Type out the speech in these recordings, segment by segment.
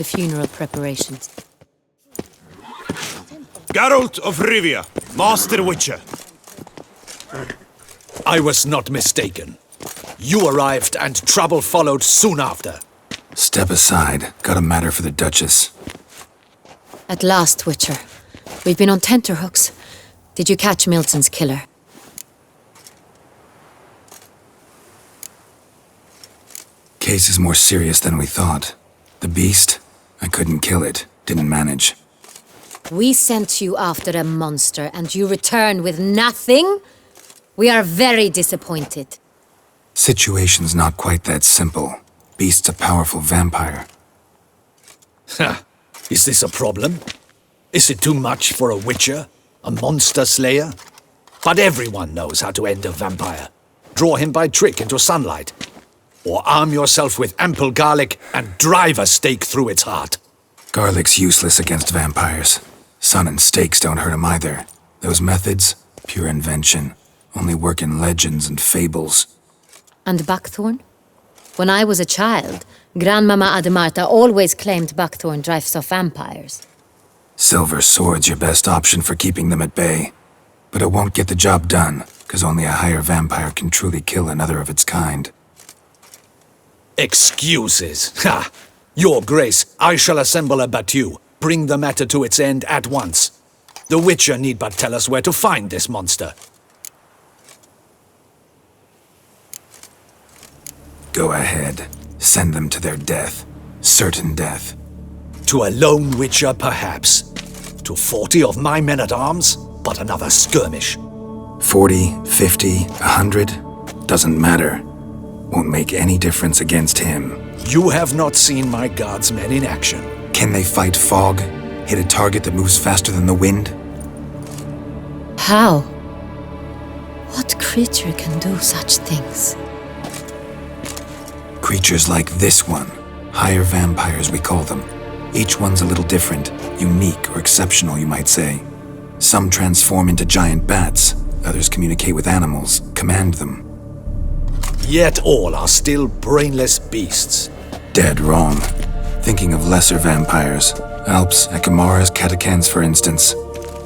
the funeral preparations. Geralt of Rivia, Master Witcher. I was not mistaken. You arrived and trouble followed soon after. Step aside. Got a matter for the Duchess. At last, Witcher. We've been on tenterhooks. Did you catch Milton's killer? Case is more serious than we thought. The beast, I couldn't kill it. Didn't manage. We sent you after a monster and you return with nothing? We are very disappointed. Situation's not quite that simple. Beast's a powerful vampire. Ha! Is this a problem? Is it too much for a witcher? A monster slayer? But everyone knows how to end a vampire. Draw him by trick into sunlight. Or arm yourself with ample garlic and drive a stake through its heart. Garlic's useless against vampires. Sun and stakes don't hurt him either. Those methods, pure invention. Only work in legends and fables. And buckthorn? When I was a child, Grandmama Ademarta always claimed buckthorn drives off vampires. Silver sword's your best option for keeping them at bay. But it won't get the job done, because only a higher vampire can truly kill another of its kind. Excuses! Ha! Your Grace, I shall assemble a battue. Bring the matter to its end at once. The Witcher need but tell us where to find this monster. Go ahead. Send them to their death. Certain death. To a lone Witcher, perhaps. To 40 of my men-at-arms, but another skirmish. 40, 50, 100? Doesn't matter. Won't make any difference against him. You have not seen my guards' men in action. Can they fight fog? Hit a target that moves faster than the wind? How? What creature can do such things? Creatures like this one. Higher vampires, we call them. Each one's a little different, unique or exceptional, you might say. Some transform into giant bats. Others communicate with animals, command them. Yet all are still brainless beasts. Dead wrong. Thinking of lesser vampires. Alps, Ekamaras, Catacans, for instance.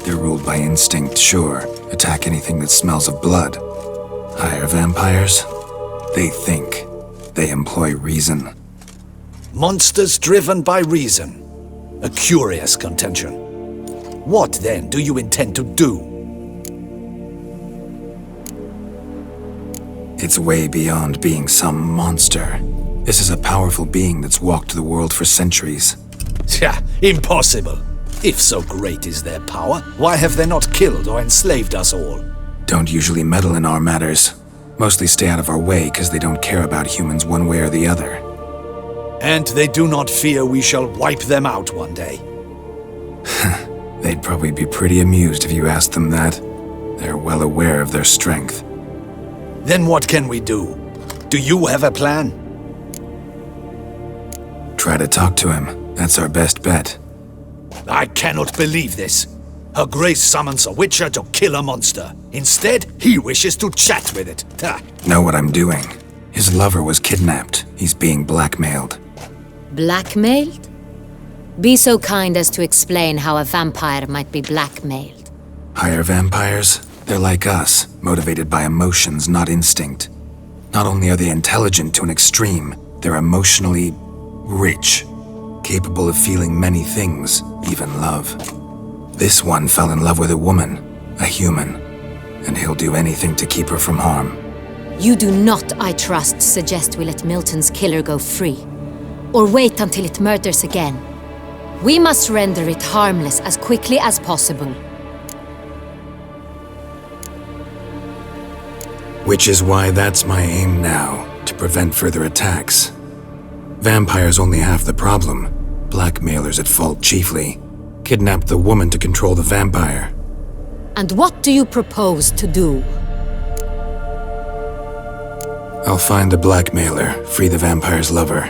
They're ruled by instinct, sure. Attack anything that smells of blood. Higher vampires? They think. They employ reason. Monsters driven by reason. A curious contention. What, then, do you intend to do? It's way beyond being some monster. This is a powerful being that's walked the world for centuries. Yeah, impossible. If so great is their power, why have they not killed or enslaved us all? Don't usually meddle in our matters. Mostly stay out of our way because they don't care about humans one way or the other. And they do not fear we shall wipe them out one day. They'd probably be pretty amused if you asked them that. They're well aware of their strength. Then what can we do? Do you have a plan? Try to talk to him. That's our best bet. I cannot believe this. Her Grace summons a Witcher to kill a monster. Instead, he wishes to chat with it. Ha. Know what I'm doing. His lover was kidnapped. He's being blackmailed. Blackmailed? Be so kind as to explain how a vampire might be blackmailed. Higher vampires? They're like us, motivated by emotions, not instinct. Not only are they intelligent to an extreme, they're emotionally rich, capable of feeling many things, even love. This one fell in love with a woman, a human, and he'll do anything to keep her from harm. You do not, I trust, suggest we let Milton's killer go free, or wait until it murders again. We must render it harmless as quickly as possible. Which is why that's my aim now, to prevent further attacks. Vampires only half the problem. Blackmailers at fault chiefly. Kidnapped the woman to control the vampire. And what do you propose to do? I'll find the blackmailer, free the vampire's lover.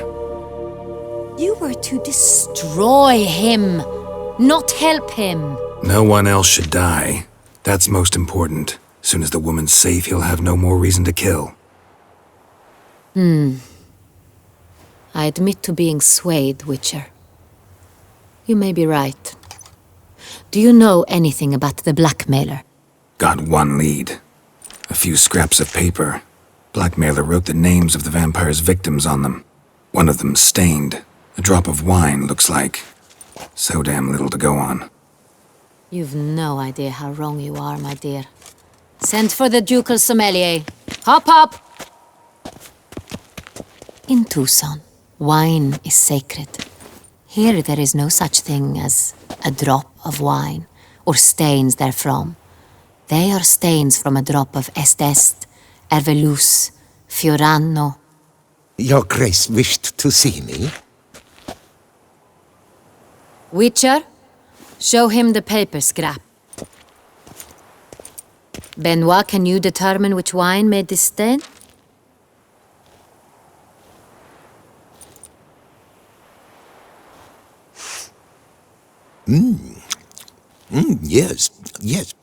You were to destroy him, not help him. No one else should die. That's most important. Soon as the woman's safe, he'll have no more reason to kill. I admit to being swayed, Witcher. You may be right. Do you know anything about the blackmailer? Got one lead. A few scraps of paper. Blackmailer wrote the names of the vampire's victims on them. One of them stained. A drop of wine, looks like. So damn little to go on. You've no idea how wrong you are, my dear. Send for the ducal sommelier. Hop, hop! In Toussaint, wine is sacred. Here there is no such thing as a drop of wine, or stains therefrom. They are stains from a drop of Est, Ervelus, Fiorano. Your Grace wished to see me? Witcher, show him the paper scrap. Benoit, can you determine which wine made this stain? Yes, yes.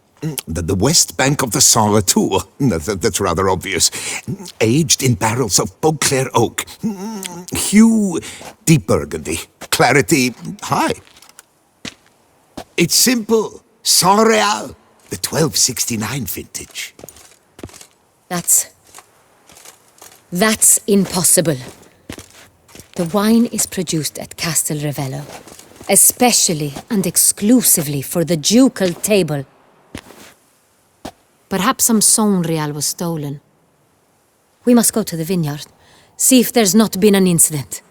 The west bank of the Saint Retour. That's rather obvious. Aged in barrels of Beauclair oak. Hue, deep burgundy. Clarity, high. It's simple. Saint Real, the 1269 vintage. That's impossible. The wine is produced at Castel Revello, especially and exclusively for the ducal table. Perhaps some Saint Real was stolen. We must go to the vineyard, see if there's not been an incident.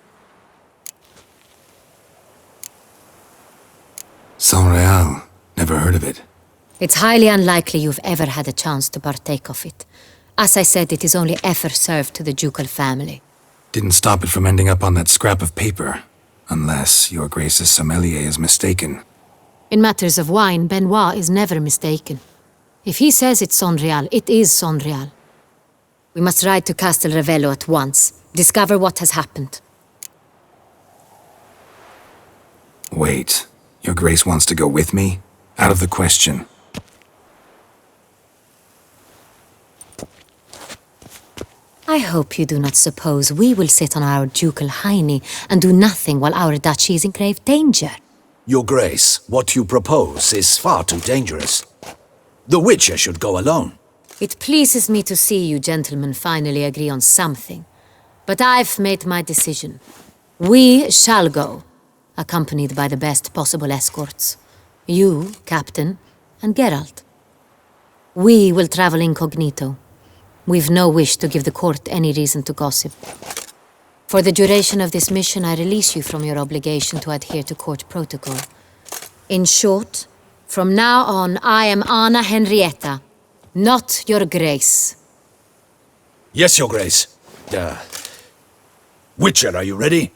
Saint Real. Never heard of it. It's highly unlikely you've ever had a chance to partake of it. As I said, it is only ever served to the ducal family. Didn't stop it from ending up on that scrap of paper. Unless your Grace's sommelier is mistaken. In matters of wine, Benoit is never mistaken. If he says it's Saint Real, it is Saint Real. We must ride to Castel Revello at once, discover what has happened. Wait, your Grace wants to go with me? Out of the question. I hope you do not suppose we will sit on our ducal hiney and do nothing while our duchy is in grave danger. Your Grace, what you propose is far too dangerous. The Witcher should go alone. It pleases me to see you gentlemen finally agree on something. But I've made my decision. We shall go, accompanied by the best possible escorts. You, Captain, and Geralt. We will travel incognito. We've no wish to give the court any reason to gossip. For the duration of this mission, I release you from your obligation to adhere to court protocol. In short, from now on, I am Anna Henrietta, not your Grace. Yes, Your Grace. Witcher, are you ready?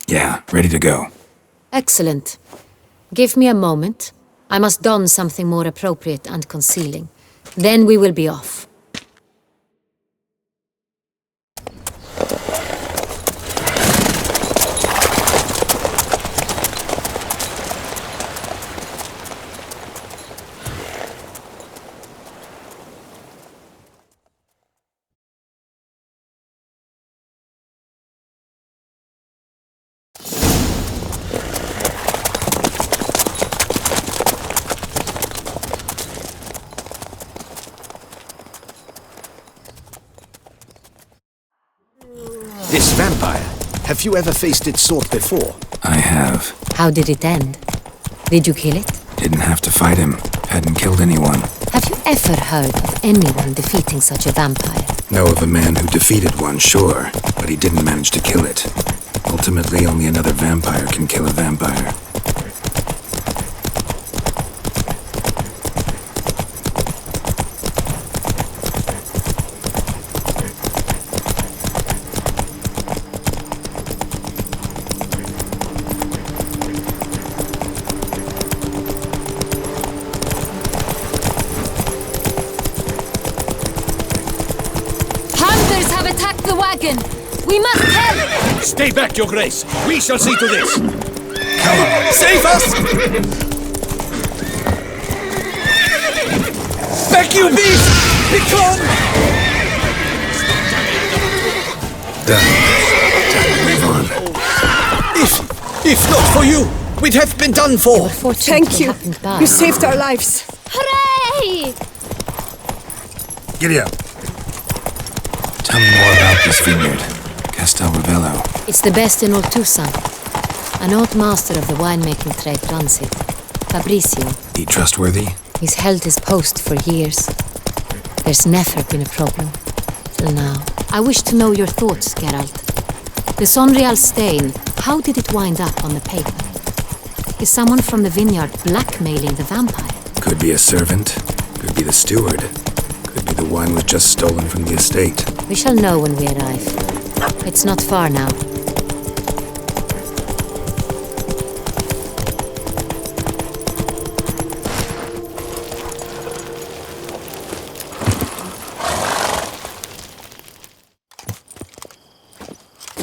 Yeah, ready to go. Excellent. Give me a moment. I must don something more appropriate and concealing. Then we will be off. This vampire, have you ever faced its sort before? I have. How did it end? Did you kill it? Didn't have to fight him. Hadn't killed anyone. Have you ever heard of anyone defeating such a vampire? Know of a man who defeated one, sure, but he didn't manage to kill it. Ultimately, only another vampire can kill a vampire. Hunters have attacked the wagon! We must help! Stay back, Your Grace. We shall see to this. Come on, save us! Back, you beast! Begone! Done. Time to move on. If not for you, we'd have been done for. Thank you. You saved our lives. Hooray! Giddy up. Tell me more about this vineyard. Castel Ravello. It's the best in all Toussaint. An old master of the winemaking trade runs it. Fabrizio. He trustworthy? He's held his post for years. There's never been a problem. Till now. I wish to know your thoughts, Geralt. The Sonreal stain, how did it wind up on the paper? Is someone from the vineyard blackmailing the vampire? Could be a servant. Could be the steward. Could be the wine was just stolen from the estate. We shall know when we arrive. It's not far now.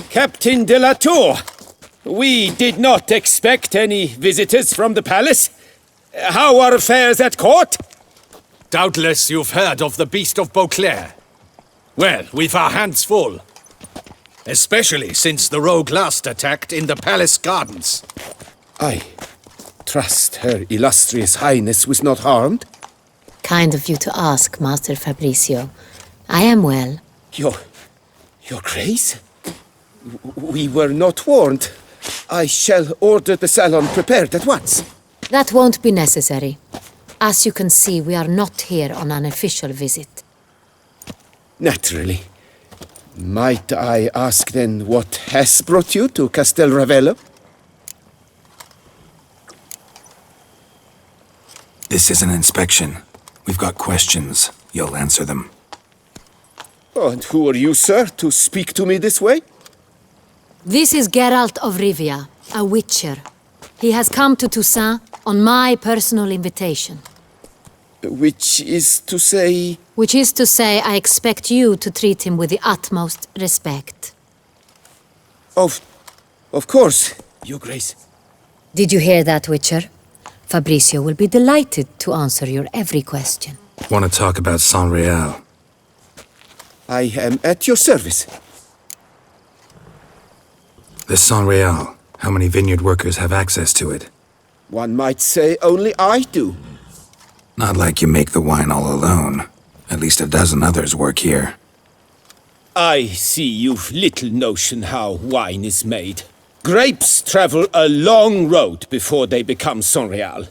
Captain de la Tour, we did not expect any visitors from the palace. How are affairs at court? Doubtless you've heard of the Beast of Beauclair. Well, we've our hands full. Especially since the rogue last attacked in the palace gardens. I trust Her Illustrious Highness was not harmed. Kind of you to ask, Master Fabrizio. I am well. Your Grace? We were not warned. I shall order the salon prepared at once. That won't be necessary. As you can see, we are not here on an official visit. Naturally. Might I ask then what has brought you to Castel Ravello? This is an inspection. We've got questions. You'll answer them. Oh, and who are you, sir, to speak to me this way? This is Geralt of Rivia, a witcher. He has come to Toussaint on my personal invitation. Which is to say... Which is to say, I expect you to treat him with the utmost respect. Of course, Your Grace. Did you hear that, Witcher? Fabrizio will be delighted to answer your every question. Want to talk about Saint-Réal? I am at your service. The Saint-Réal. How many vineyard workers have access to it? One might say only I do. Not like you make the wine all alone. At least a dozen others work here. I see you've little notion how wine is made. Grapes travel a long road before they become Saint-Réal.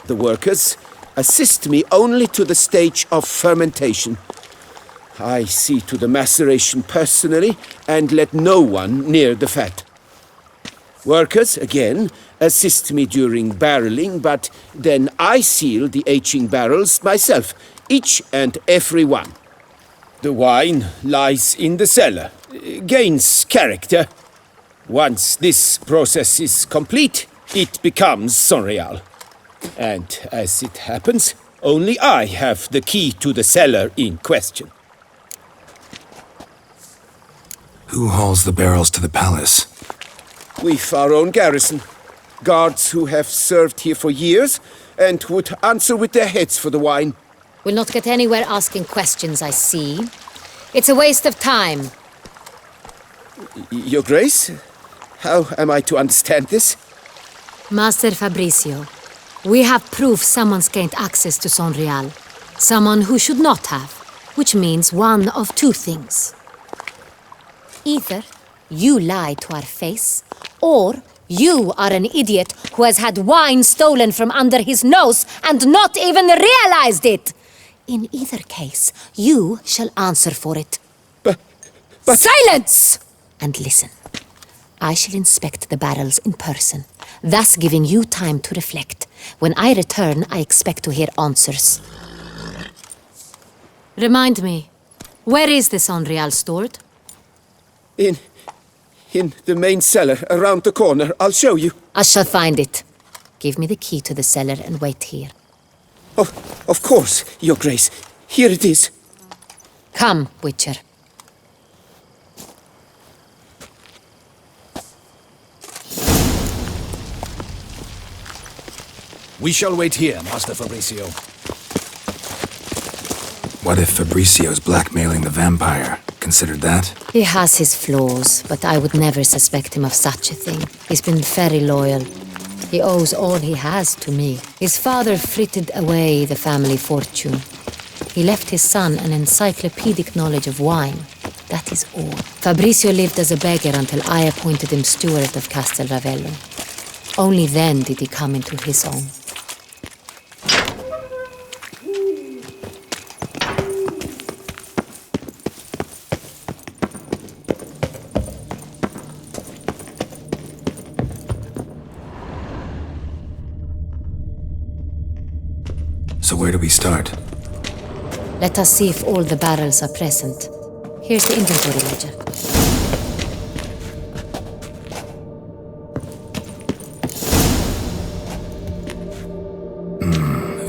The workers assist me only to the stage of fermentation. I see to the maceration personally and let no one near the fat. Workers, again, assist me during barreling, but then I seal the aging barrels myself, each and every one. The wine lies in the cellar, gains character. Once this process is complete, it becomes Sonreal. And as it happens, only I have the key to the cellar in question. Who hauls the barrels to the palace? We've our own garrison. Guards who have served here for years and would answer with their heads for the wine. We'll not get anywhere asking questions, I see. It's a waste of time. Your Grace? How am I to understand this? Master Fabricio, we have proof someone's gained access to Sonreal. Someone who should not have, which means one of two things. Either you lie to our face, or you are an idiot who has had wine stolen from under his nose and not even realized it. In either case, you shall answer for it. But... Silence! And listen. I shall inspect the barrels in person, thus giving you time to reflect. When I return, I expect to hear answers. Remind me, where is the Sonreal stored? In the main cellar, around the corner. I'll show you. I shall find it. Give me the key to the cellar and wait here. Oh, of course, Your Grace. Here it is. Come, Witcher. We shall wait here, Master Fabricio. What if Fabricio's blackmailing the vampire? Considered that? He has his flaws, but I would never suspect him of such a thing. He's been very loyal. He owes all he has to me. His father frittered away the family fortune. He left his son an encyclopedic knowledge of wine. That is all. Fabricio lived as a beggar until I appointed him steward of Castel Ravello. Only then did he come into his own. So where do we start? Let us see if all the barrels are present. Here's the inventory ledger.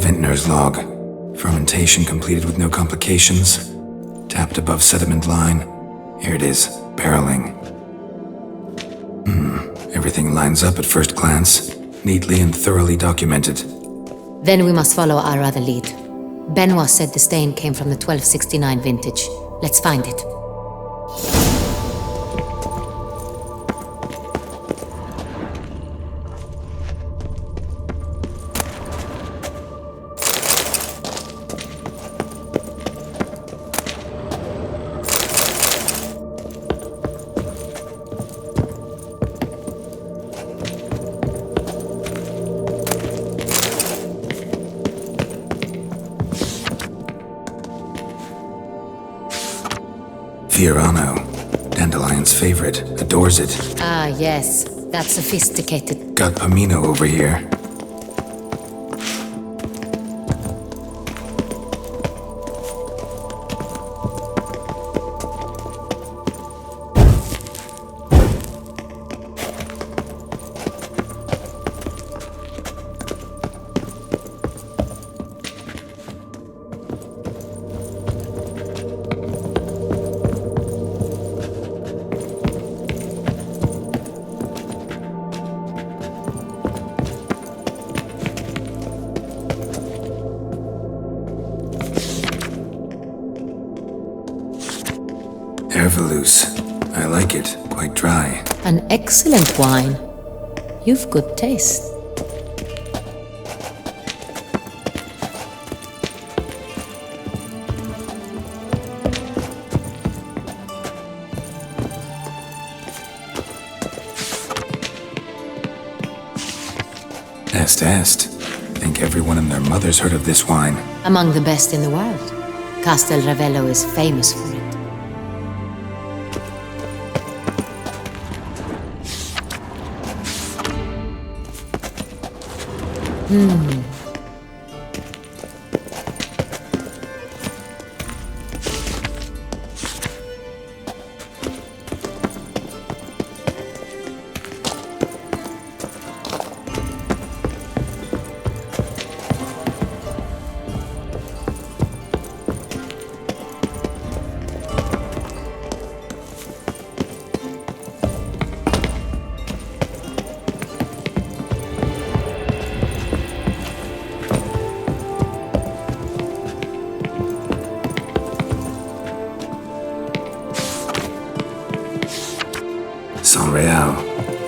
Vintner's log. Fermentation completed with no complications. Tapped above sediment line. Here it is. Barreling. Everything lines up at first glance. Neatly and thoroughly documented. Then we must follow our other lead. Benoit said the stain came from the 1269 vintage. Let's find it. Fiorano. Dandelion's favorite. Adores it. Ah, yes. That's sophisticated. Got Amino over here. Herveloos. I like it. Quite dry. An excellent wine. You've good taste. Est. Think everyone and their mother's heard of this wine. Among the best in the world. Castel Ravello is famous for it. Royale.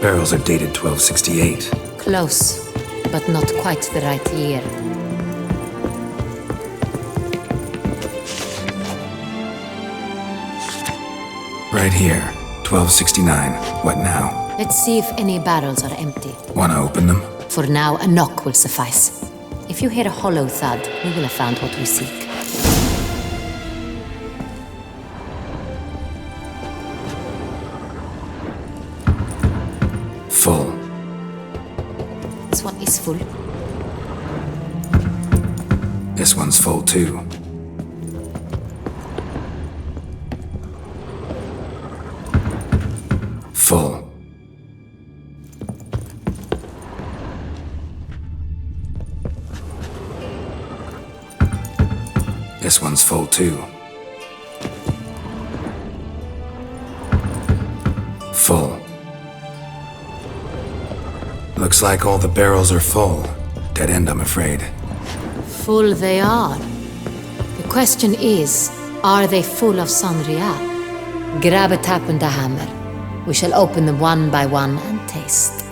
Barrels are dated 1268. Close, but not quite the right year. Right here, 1269. What now? Let's see if any barrels are empty. Wanna open them? For now, a knock will suffice. If you hear a hollow thud, we will have found what we seek. Full. This one is full. This one's full too. Full. This one's full too. Full. Looks like all the barrels are full. Dead end, I'm afraid. Full they are. The question is, are they full of Sonrial? Grab a tap and a hammer. We shall open them one by one and taste.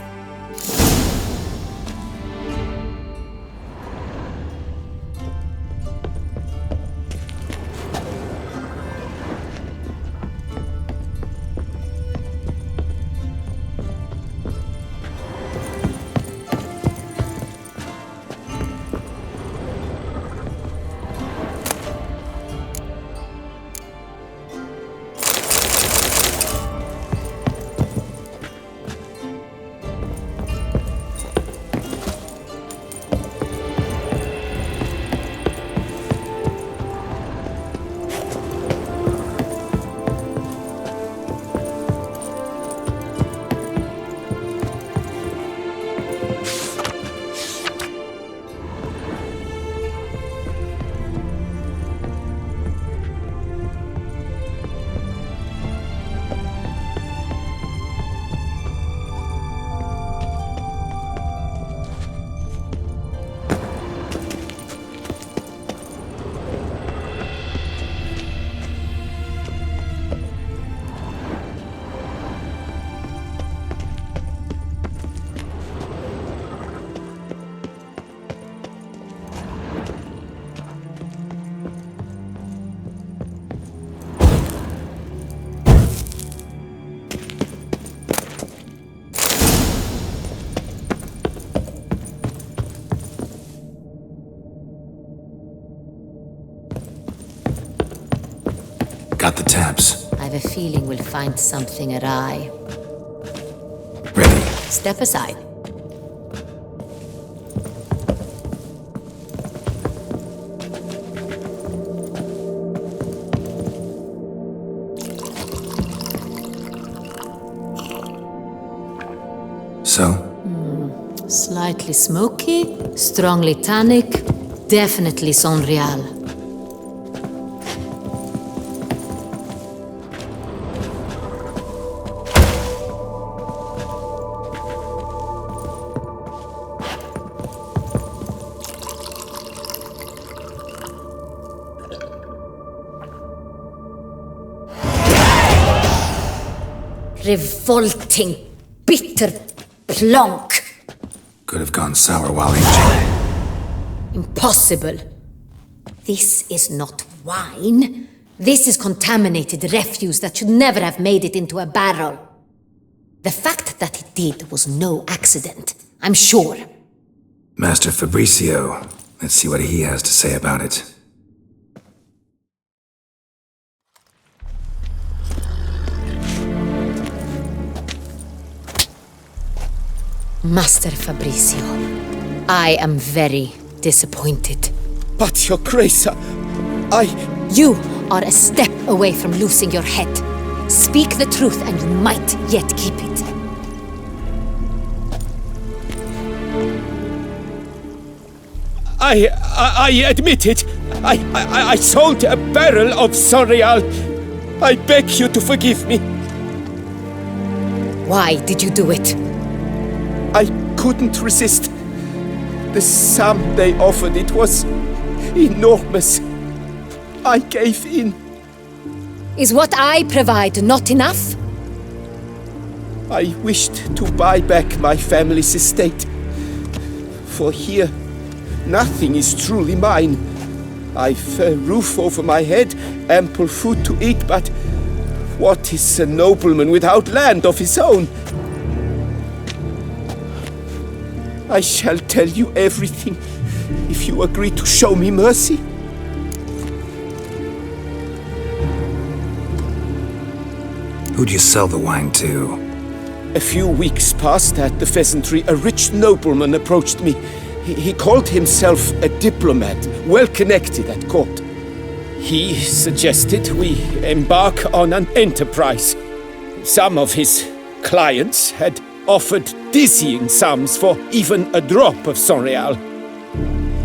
Got the taps. I have a feeling we'll find something awry. Ready. Step aside. So? Slightly smoky, strongly tannic, definitely Sonrial. Revolting, bitter plonk. Could have gone sour while aging. Impossible. This is not wine. This is contaminated refuse that should never have made it into a barrel. The fact that it did was no accident, I'm sure. Master Fabricio. Let's see what he has to say about it. Master Fabricio, I am very disappointed. But, Your Grace, You are a step away from losing your head. Speak the truth and you might yet keep it. I admit it. I sold a barrel of Sonrial. I beg you to forgive me. Why did you do it? I couldn't resist. The sum they offered, it was enormous. I gave in. Is what I provide not enough? I wished to buy back my family's estate. For here, nothing is truly mine. I've a roof over my head, ample food to eat, but what is a nobleman without land of his own? I shall tell you everything, if you agree to show me mercy. Who'd you sell the wine to? A few weeks past at the pheasantry, a rich nobleman approached me. He called himself a diplomat, well connected at court. He suggested we embark on an enterprise. Some of his clients had offered dizzying sums for even a drop of Sonreal.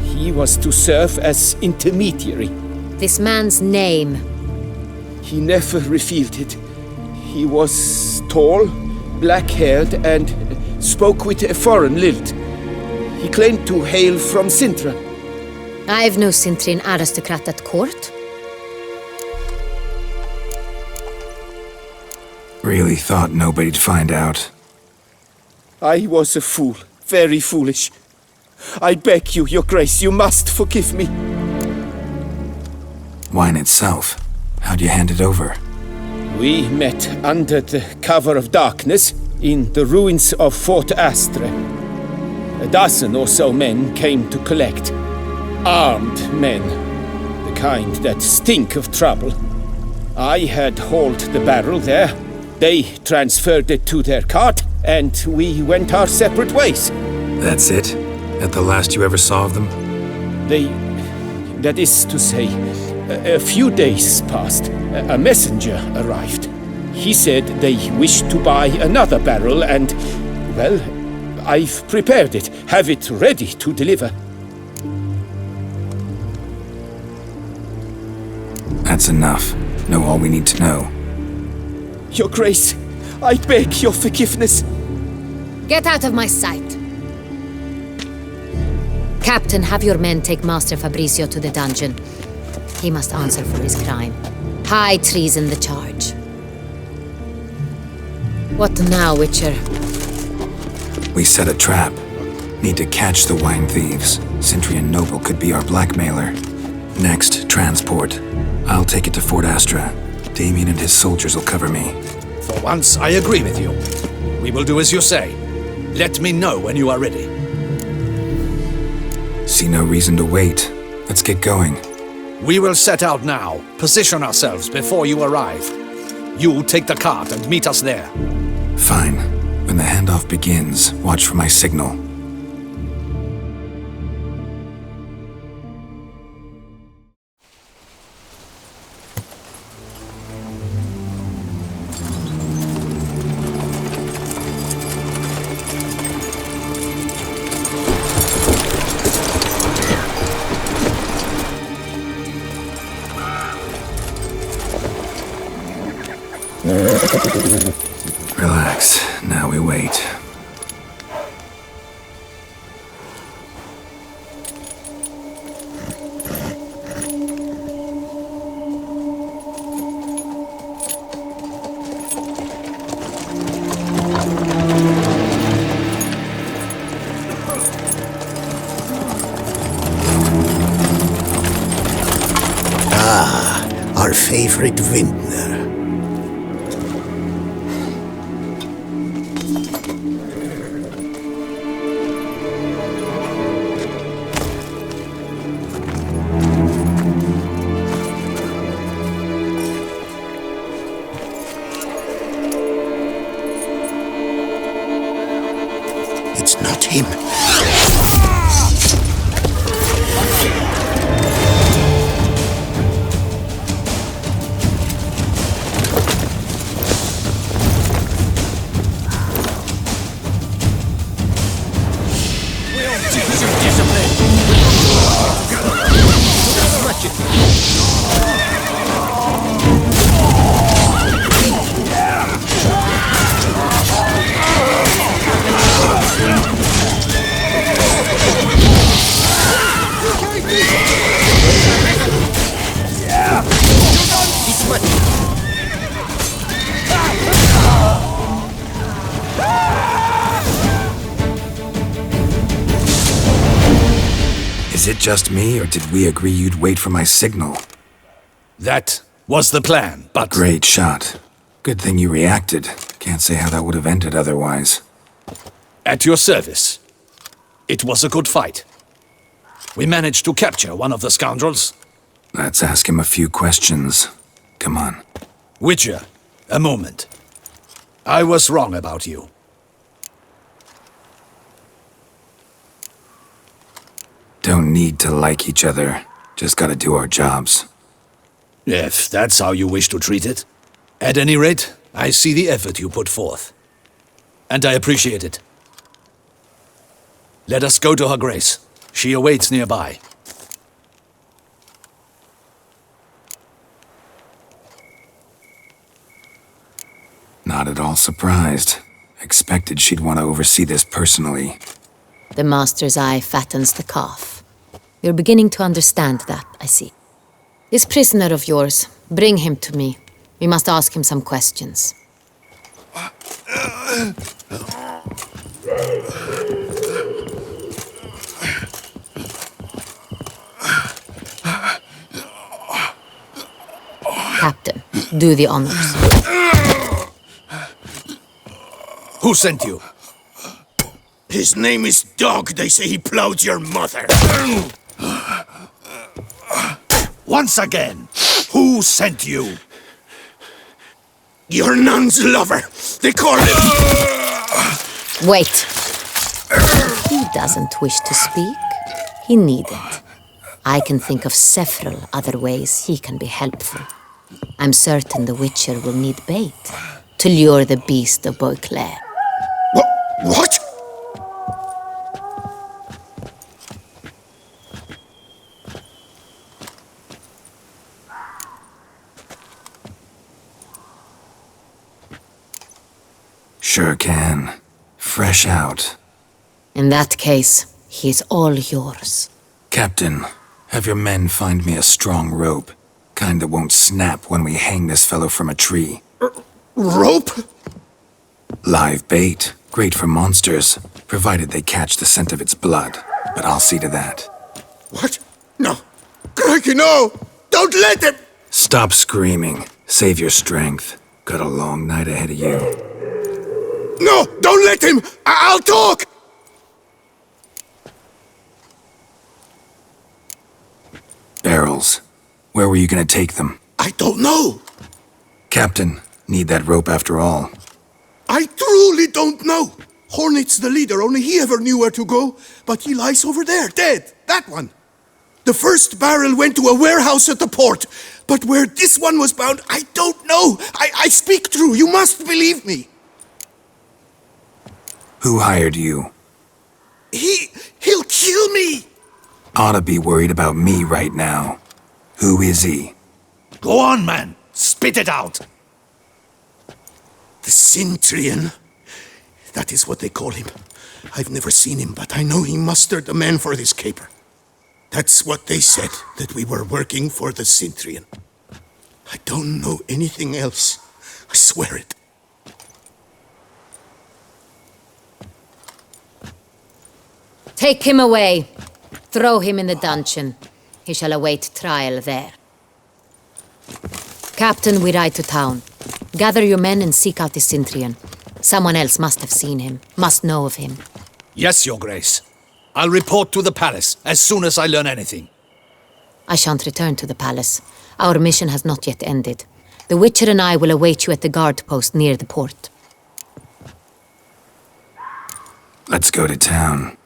He was to serve as intermediary. This man's name. He never revealed it. He was tall, black-haired, and spoke with a foreign lilt. He claimed to hail from Sintra. I've no Sintrian aristocrat at court. Really thought nobody'd find out. I was a fool, very foolish. I beg you, Your Grace, you must forgive me. Wine itself, how'd you hand it over? We met under the cover of darkness in the ruins of Fort Astre. A dozen or so men came to collect. Armed men, the kind that stink of trouble. I had hauled the barrel there. They transferred it to their cart, and we went our separate ways. That's it? At the last you ever saw of them? That is to say, a few days passed. A messenger arrived. He said they wished to buy another barrel and, well, I've prepared it. Have it ready to deliver. That's enough. Know all we need to know. Your Grace, I beg your forgiveness. Get out of my sight. Captain, have your men take Master Fabrizio to the dungeon. He must answer for his crime. High treason the charge. What now, Witcher? We set a trap. Need to catch the wine thieves. Sintrian noble could be our blackmailer. Next, transport. I'll take it to Fort Astra. Damien and his soldiers will cover me. For once, I agree with you. We will do as you say. Let me know when you are ready. See no reason to wait. Let's get going. We will set out now. Position ourselves before you arrive. You take the cart and meet us there. Fine. When the handoff begins, watch for my signal. Relax. Now we wait. Our favorite vintner. It's not him. it just me, or did we agree you'd wait for my signal? That was the plan, but... Great shot. Good thing you reacted. Can't say how that would have ended otherwise. At your service. It was a good fight. We managed to capture one of the scoundrels. Let's ask him a few questions. Come on. Witcher, a moment. I was wrong about you. Don't need to like each other. Just gotta do our jobs. If that's how you wish to treat it. At any rate, I see the effort you put forth. And I appreciate it. Let us go to her grace. She awaits nearby. Not at all surprised. Expected she'd want to oversee this personally. The master's eye fattens the calf. You're beginning to understand that, I see. This prisoner of yours, bring him to me. We must ask him some questions. Captain, do the honors. Who sent you? His name is Dog. They say he plowed your mother. Once again, who sent you? Your nun's lover. They call him... Wait. He doesn't wish to speak. He needn't. I can think of several other ways he can be helpful. I'm certain the Witcher will need bait to lure the beast of Beauclair. What? Sure can. Fresh out. In that case, he's all yours. Captain, have your men find me a strong rope. Kind that won't snap when we hang this fellow from a tree. Rope? Live bait. Great for monsters, provided they catch the scent of its blood. But I'll see to that. What? No. Crikey, no! Don't let him! Stop screaming. Save your strength. Got a long night ahead of you. No! Don't let him! I'll talk! Barrels. Where were you gonna take them? I don't know. Captain, need that rope after all. I truly don't know. Hornet's the leader, only he ever knew where to go. But he lies over there, dead. That one. The first barrel went to a warehouse at the port. But where this one was bound, I don't know. I speak true. You must believe me. Who hired you? He'll kill me. Oughta be worried about me right now. Who is he? Go on, man. Spit it out. The Cintrian. That is what they call him. I've never seen him, but I know he mustered the men for this caper. That's what they said, that we were working for the Cintrian. I don't know anything else. I swear it. Take him away. Throw him in the dungeon. He shall await trial there. Captain, we ride to town. Gather your men and seek out the Cintrian. Someone else must have seen him, must know of him. Yes, Your Grace. I'll report to the palace as soon as I learn anything. I shan't return to the palace. Our mission has not yet ended. The Witcher and I will await you at the guard post near the port. Let's go to town.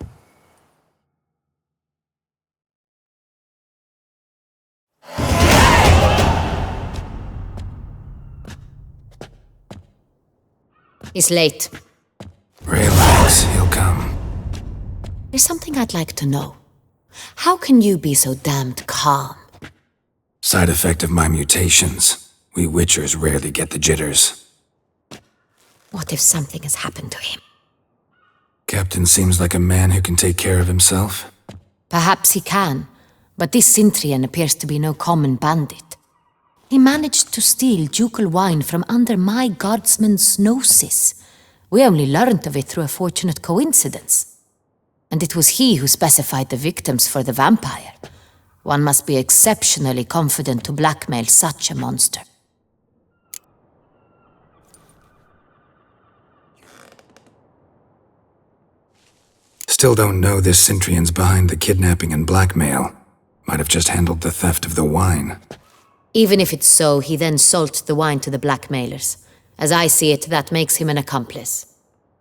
He's late. Relax, he'll come. There's something I'd like to know. How can you be so damned calm? Side effect of my mutations. We Witchers rarely get the jitters. What if something has happened to him? Captain seems like a man who can take care of himself. Perhaps he can, but this Cintrian appears to be no common bandit. He managed to steal ducal wine from under my guardsman's noses. We only learned of it through a fortunate coincidence. And it was he who specified the victims for the vampire. One must be exceptionally confident to blackmail such a monster. Still don't know this Cintrian's behind the kidnapping and blackmail. Might have just handled the theft of the wine. Even if it's so, he then sold the wine to the blackmailers. As I see it, that makes him an accomplice.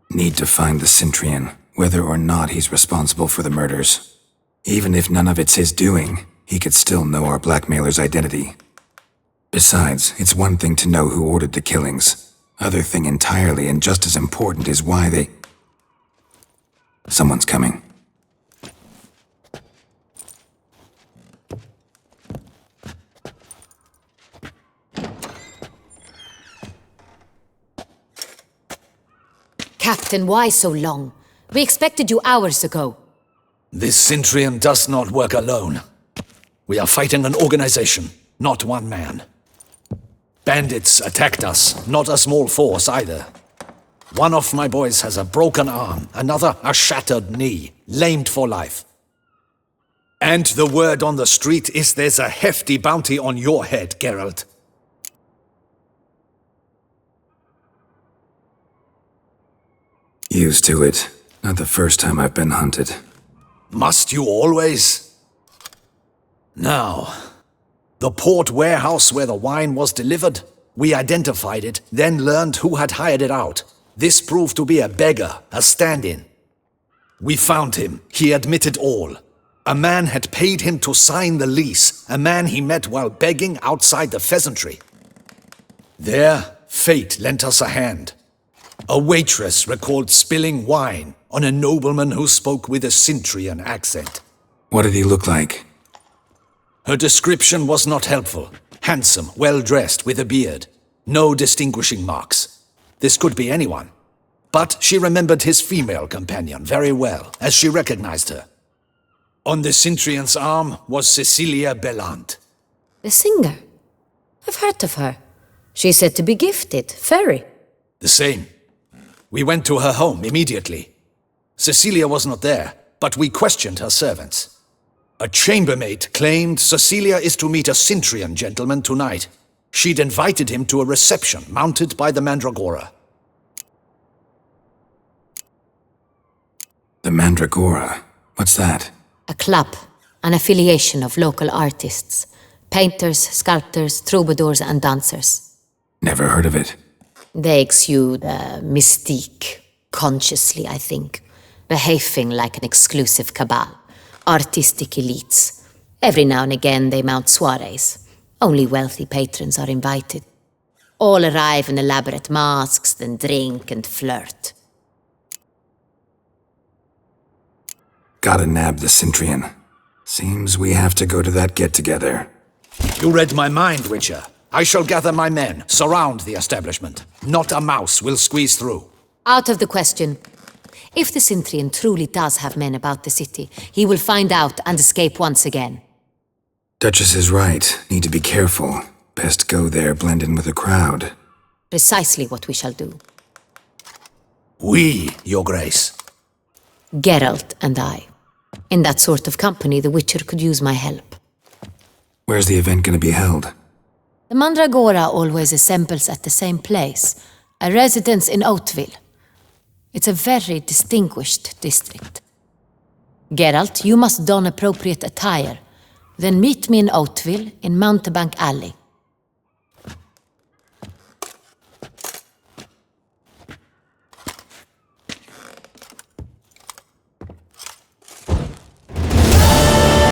Need to find the Cintrian, whether or not he's responsible for the murders. Even if none of it's his doing, he could still know our blackmailer's identity. Besides, it's one thing to know who ordered the killings. Other thing entirely, and just as important, is why they... Someone's coming. Captain, why so long? We expected you hours ago. This Cintrian does not work alone. We are fighting an organization, not one man. Bandits attacked us, not a small force either. One of my boys has a broken arm, another a shattered knee, lamed for life. And the word on the street is there's a hefty bounty on your head, Geralt. Used to it. Not the first time I've been hunted. Must you always? Now, the port warehouse where the wine was delivered, we identified it, then learned who had hired it out. This proved to be a beggar, a stand-in. We found him. He admitted all. A man had paid him to sign the lease, a man he met while begging outside the pheasantry. There, fate lent us a hand. A waitress recalled spilling wine on a nobleman who spoke with a Cintrian accent. What did he look like? Her description was not helpful. Handsome, well-dressed, with a beard. No distinguishing marks. This could be anyone. But she remembered his female companion very well, as she recognized her. On the Cintrian's arm was Cecilia Bellant. The singer? I've heard of her. She's said to be gifted, fairy. The same. We went to her home immediately. Cecilia was not there, but we questioned her servants. A chambermaid claimed Cecilia is to meet a Cintrian gentleman tonight. She'd invited him to a reception mounted by the Mandragora. The Mandragora? What's that? A club, an affiliation of local artists. Painters, sculptors, troubadours and dancers. Never heard of it. They exude mystique, consciously, I think. Behaving like an exclusive cabal. Artistic elites. Every now and again they mount soirees. Only wealthy patrons are invited. All arrive in elaborate masks, then drink and flirt. Gotta nab the Cintrian. Seems we have to go to that get-together. You read my mind, Witcher. I shall gather my men, surround the establishment. Not a mouse will squeeze through. Out of the question. If the Cintrian truly does have men about the city, he will find out and escape once again. Duchess is right. Need to be careful. Best go there, blend in with the crowd. Precisely what we shall do. We, Your Grace. Geralt and I. In that sort of company, the Witcher could use my help. Where's the event gonna be held? The Mandragora always assembles at the same place, a residence in Oatville. It's a very distinguished district. Geralt, you must don appropriate attire. Then meet me in Oatville, in Mountebank Alley.